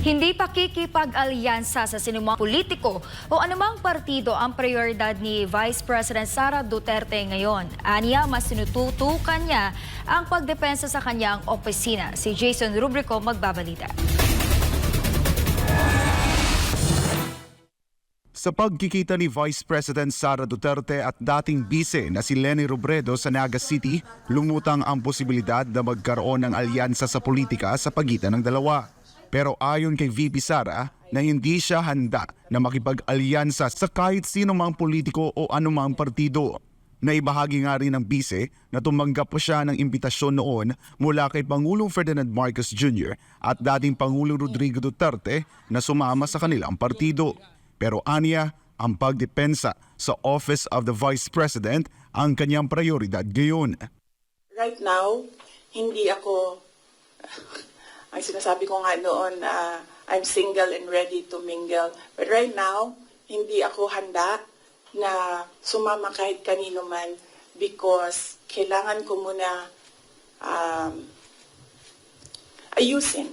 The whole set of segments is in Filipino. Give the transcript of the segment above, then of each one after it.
Hindi pakikipag-alyansa sa sinumang politiko o anumang partido ang prioridad ni Vice President Sara Duterte ngayon. Aniya, mas sinututukan niya ang pagdepensa sa kanyang opisina. Si Jason Rubrico magbabalita. Sa pagkikita ni Vice President Sara Duterte at dating bise na si Leni Robredo sa Naga City, lumutang ang posibilidad na magkaroon ng alyansa sa politika sa pagitan ng dalawa. Pero ayon kay VP Sara na hindi siya handa na makipag-alyansa sa kahit sino mang politiko o anumang partido. Naibahagi nga rin ng bise na tumanggap po siya ng imbitasyon noon mula kay Pangulong Ferdinand Marcos Jr. at dating Pangulong Rodrigo Duterte na sumama sa kanilang partido. Pero aniya, ang pagdepensa sa Office of the Vice President ang kanyang prioridad ngayon. Right now, hindi ako, ang sinasabi ko nga noon, I'm single and ready to mingle. But right now, hindi ako handa na sumama kahit kanino man because kailangan ko muna ayusin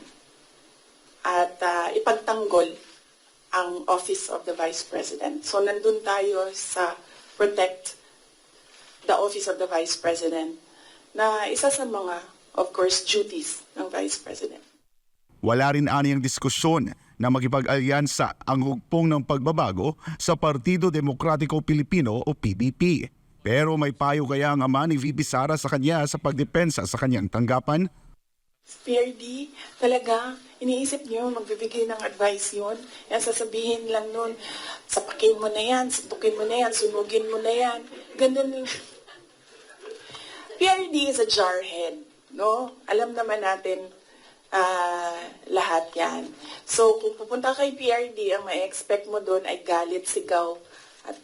at ipagtanggol ang Office of the Vice President. So nandun tayo sa protect the Office of the Vice President na isa sa mga, of course, duties ng Vice President. Wala rin aniyang diskusyon na makipag-alyansa ang hugpong ng pagbabago sa Partido Demokratiko Pilipino o PDP. Pero may payo kaya ang ama ni VP Sara sa kanya sa pagdepensa sa kanyang tanggapan? PRD, talaga, iniisip niyo, magbibigay ng advice yun. Yan, sasabihin lang nun, sapakin mo na yan, suntukin mo na yan, sunugin mo na yan. Ganun. PRD is a jarhead, no? Alam naman natin lahat yan. So, kung pupunta kay PRD, ang ma-expect mo doon ay galit, sigaw, at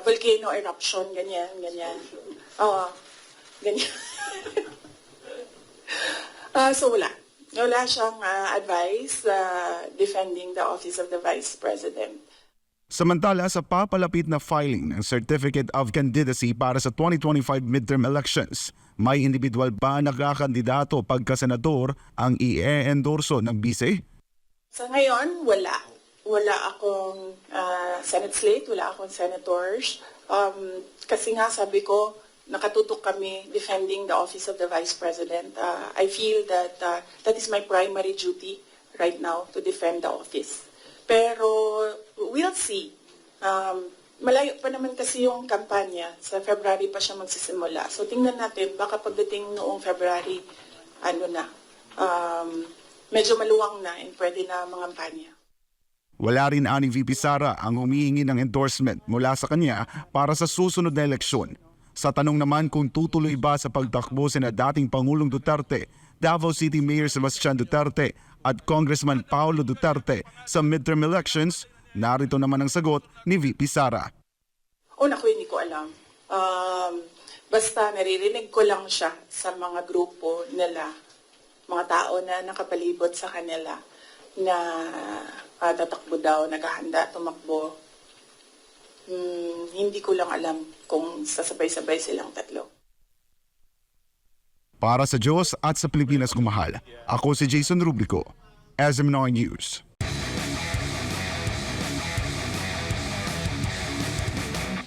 volcano eruption, ganyan. Oo, ganyan. So wala siyang advice defending the Office of the Vice President. Samantala sa papalapit na filing ng Certificate of Candidacy para sa 2025 midterm elections, may individual ba na kakandidato pagka-senador ang i-endorso ng bise? Sa ngayon, wala. Wala akong Senate slate, wala akong senators. Kasi nga sabi ko, nakatutok kami defending the Office of the Vice President. I feel that that is my primary duty right now, to defend the office. Pero we'll see. Malayo pa naman kasi yung kampanya. Sa February pa siya magsisimula. So tingnan natin, baka pagdating noong February, medyo maluwang na and pwede na mangampanya. Wala rin ani VP Sara ang humihingi ng endorsement mula sa kanya para sa susunod na eleksyon. Sa tanong naman kung tutuloy ba sa pagtakbo sina dating Pangulong Duterte, Davao City Mayor Sebastian Duterte at Congressman Paulo Duterte sa midterm elections, narito naman ang sagot ni VP Sara. Una ko, hindi ko alam. Basta naririnig ko lang siya sa mga grupo nila, mga tao na nakapalibot sa kanila na tatakbo daw, naghahanda, tumakbo. Hindi ko lang alam kung sasabay-sabay silang tatlo. Para sa Diyos at sa Pilipinas kumahal, ako si Jason Rubrico, SM9 News.